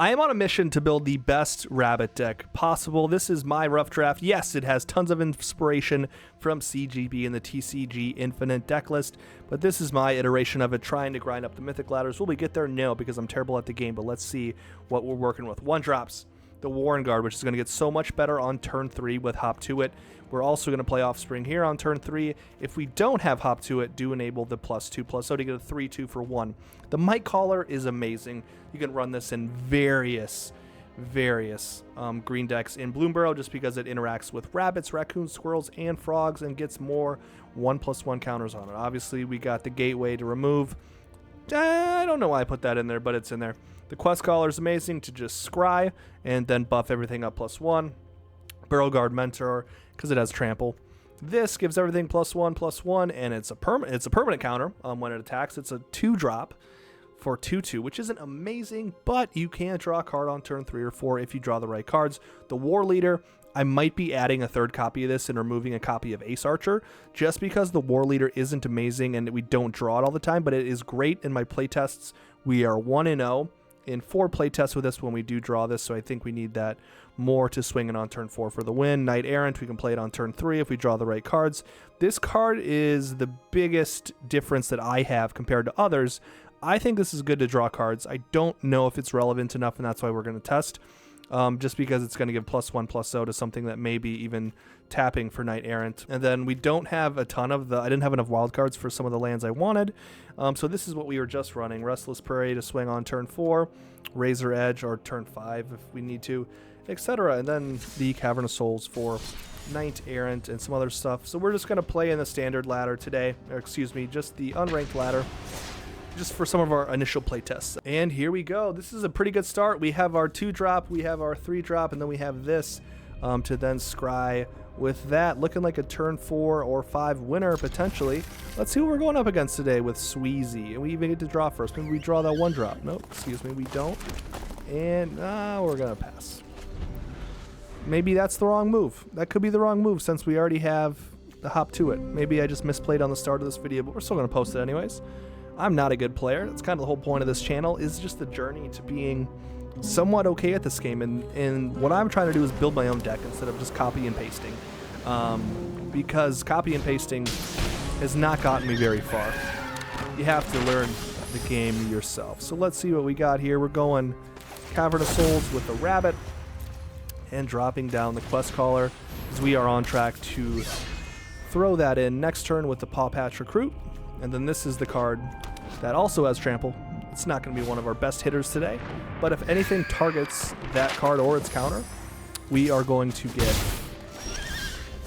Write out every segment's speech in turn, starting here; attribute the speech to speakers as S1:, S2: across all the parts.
S1: I am on a mission to build the best rabbit deck possible. This is my rough draft. Yes, it has tons of inspiration from CGB and the TCG Infinite deck list, but this is my iteration of it, trying to grind up the mythic ladders. Will we get there? No, because I'm terrible at the game, but let's see what we're working with. 1-drops, the Warren Guard, which is going to get so much better on turn 3 with Hop to It. We're also going to play Offspring here on turn 3. If we don't have Hop to It, do enable the +2/+0 to get a 3/2 for 1. The Might Caller is amazing. You can run this in various green decks in BloomBurrow just because it interacts with rabbits, raccoons, squirrels, and frogs and gets more 1/1 counters on it. Obviously, we got the Gateway to remove. I don't know why I put that in there, but it's in there. The Quest Caller is amazing to just scry and then buff everything up +1. Burrow Guard Mentor, because it has trample. This gives everything +1/+1, and it's a permanent counter when it attacks. It's a 2-drop for 2/2, which isn't amazing, but you can draw a card on turn 3 or 4 if you draw the right cards. The War Leader, I might be adding a 3rd copy of this and removing a copy of Ace Archer, just because the War Leader isn't amazing and we don't draw it all the time, but it is great in my playtests. We are 1-0 in 4 playtests with this when we do draw this, so I think we need that more to swing it on turn 4 for the win. Knight Errant, we can play it on turn 3 if we draw the right cards. This card is the biggest difference that I have compared to others. I think this is good to draw cards. I don't know if it's relevant enough, and that's why we're going to test, just because it's going to give +1/+0 to something that may be even tapping for Knight Errant. And then we don't have a ton of I didn't have enough wild cards for some of the lands I wanted, so this is what we were just running. Restless Prairie to swing on turn 4, Razor Edge or turn 5 if we need to, etc. And then the Cavern of Souls for Knight Errant and some other stuff. So we're just going to play in the standard ladder today, or excuse me, just the unranked ladder, just for some of our initial play tests. And here we go. This is a pretty good start. We have our 2-drop, we have our 3-drop, and then we have this to then scry with that. Looking like a turn 4 or 5 winner, potentially. Let's see what we're going up against today with Sweezy. And we even get to draw first. Maybe we draw that 1-drop. Nope, excuse me, we don't. And we're going to pass. Maybe that's the wrong move. That could be the wrong move since we already have the Hop to It. Maybe I just misplayed on the start of this video, but we're still going to post it anyways. I'm not a good player. That's kind of the whole point of this channel, is just the journey to being somewhat okay at this game. And what I'm trying to do is build my own deck instead of just copy and pasting. Because copy and pasting has not gotten me very far. You have to learn the game yourself. So let's see what we got here. We're going Cavern of Souls with the Rabbit and dropping down the Quest Caller, as we are on track to throw that in next turn with the Paw Patch Recruit. And then this is the card that also has trample. It's not going to be one of our best hitters today, but if anything targets that card or its counter, we are going to get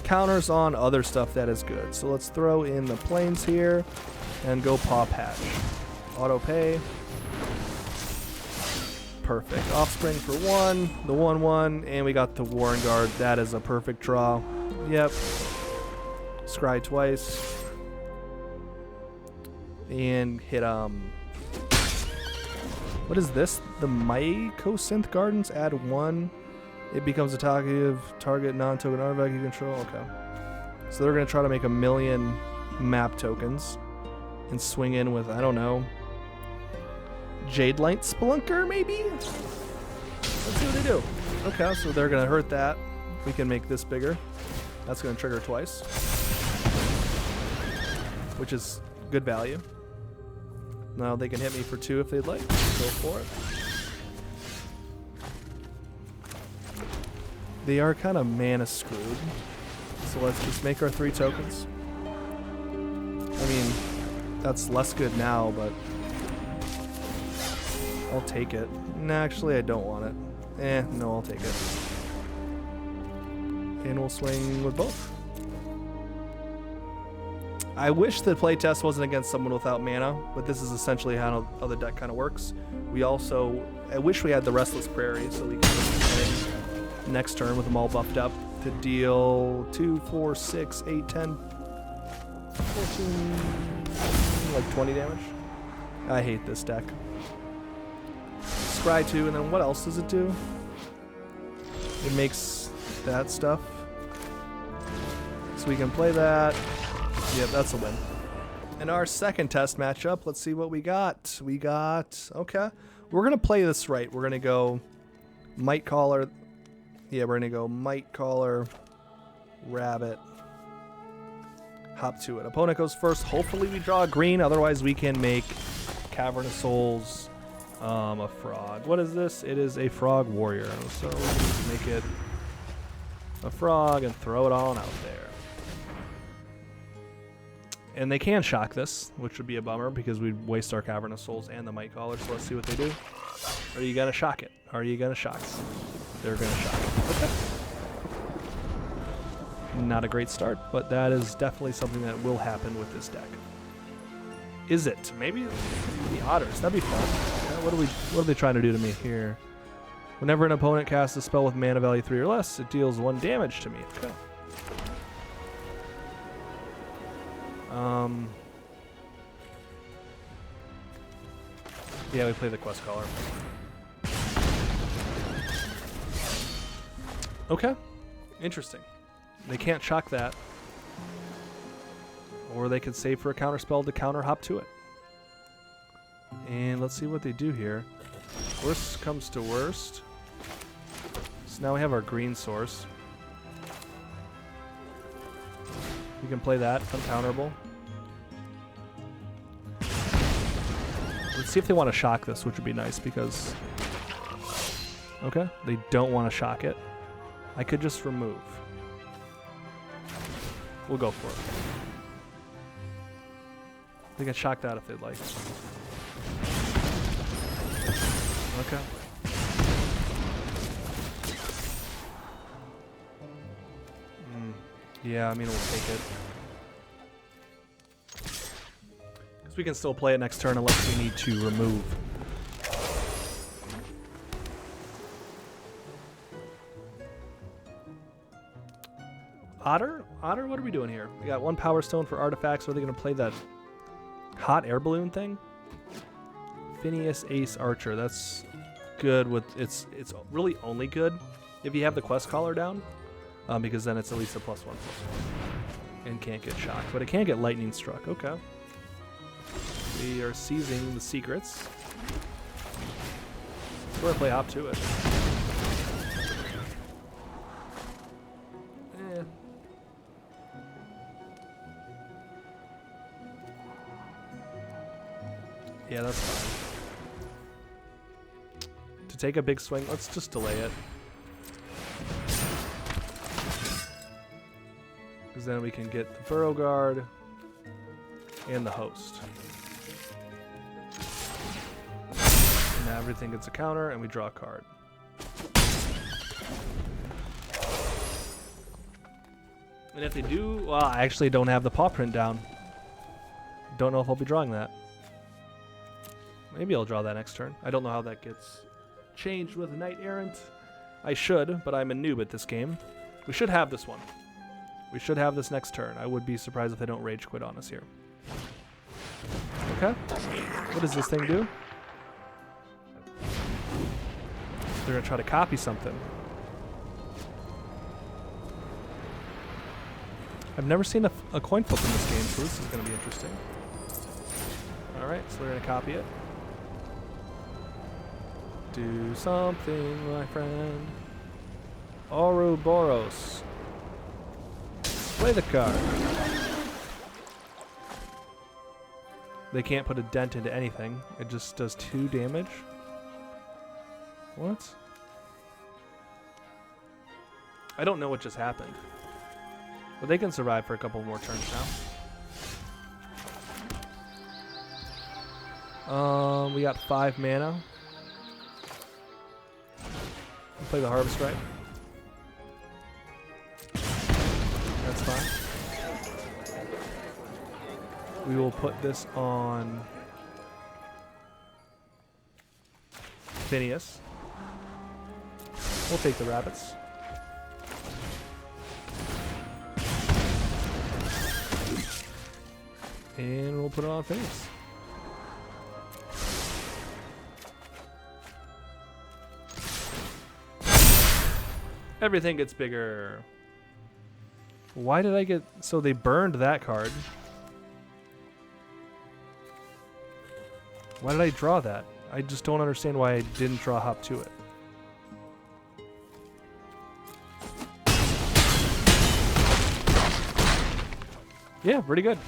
S1: counters on other stuff that is good. So let's throw in the Plains here and go Paw Patch. Auto pay. Perfect. Offspring for 1, the 1/1, and we got the Warren Guard. That is a perfect draw. Yep. Scry twice. And hit what is this? The Mycosynth Gardens, add 1. It becomes a target non-token artifact you control. Okay. So they're gonna try to make 1,000,000 map tokens and swing in with, I don't know, Jade Light Spelunker maybe? Let's see what they do. Okay, so they're gonna hurt that. We can make this bigger. That's gonna trigger twice, which is good value. Now they can hit me for 2 if they'd like. Go for it. They are kind of mana screwed. So let's just make our 3 tokens. I mean, that's less good now, but I'll take it. Nah, actually I don't want it. No, I'll take it. And we'll swing with both. I wish the playtest wasn't against someone without mana, but this is essentially how the deck kind of works. I wish we had the Restless Prairie so we can play next turn with them all buffed up to deal 2, 4, 6, 8, 10, 14, like 20 damage. I hate this deck. Scry 2, and then what else does it do? It makes that stuff. So we can play that. Yep, that's a win. In our second test matchup, let's see what we got. Okay, We're going to play this right. We're going to go Might Caller. Yeah, we're going to go Might Caller, Rabbit, hop to it. Opponent goes first. Hopefully we draw a green. Otherwise we can make Cavern of Souls a frog. What is this? It is a frog warrior. So we'll just make it a frog and throw it on out there. And they can shock this, which would be a bummer because we'd waste our Cavern of Souls and the Might Caller. So let's see what they do. Are you going to shock it? Are you going to shock it? They're going to shock it. Okay. Not a great start, but that is definitely something that will happen with this deck. Is it? Maybe the Otters. That'd be fun. What are they trying to do to me here? Whenever an opponent casts a spell with mana value 3 or less, it deals 1 damage to me. Okay. Yeah, we play the Quest Caller. Okay. Interesting. They can't shock that. Or they could save for a counter spell to counter hop to it. And let's see what they do here. Worst comes to worst. So now we have our green source. We can play that, uncounterable. Let's see if they want to shock this, which would be nice because... Okay, they don't want to shock it. I could just remove. We'll go for it. They can shock that if they'd like. Okay. Yeah, I mean, we'll take it. Because we can still play it next turn unless we need to remove. Otter? Otter, what are we doing here? We got 1 Power Stone for artifacts. Are they going to play that hot air balloon thing? Phineas Ace Archer. That's good with... It's really only good if you have the Quest Caller down. Because then it's at least a +1/+1. And can't get shocked. But it can get lightning struck. Okay. We are seizing the secrets. We're going to play hop to it. Yeah, that's fine. To take a big swing, let's just delay it. Because then we can get the Burrow Guard and the Host. And now everything gets a counter and we draw a card. And if they do, well, I actually don't have the paw print down. Don't know if I'll be drawing that. Maybe I'll draw that next turn. I don't know how that gets changed with Knight Errant. I should, but I'm a noob at this game. We should have this one. We should have this next turn. I would be surprised if they don't rage quit on us here. Okay. What does this thing do? They're going to try to copy something. I've never seen a coin flip in this game, so this is going to be interesting. Alright, so we're going to copy it. Do something, my friend. Ouroboros. Play the card. They can't put a dent into anything. It just does 2 damage. What? I don't know what just happened. But they can survive for a couple more turns now. We got 5 mana. We'll play the Harvest Right. That's fine. We will put this on Phineas. We'll take the rabbits. And we'll put it on Phineas. Everything gets bigger. Why did I get... So they burned that card. Why did I draw that? I just don't understand why I didn't draw hop to it. Yeah, pretty good.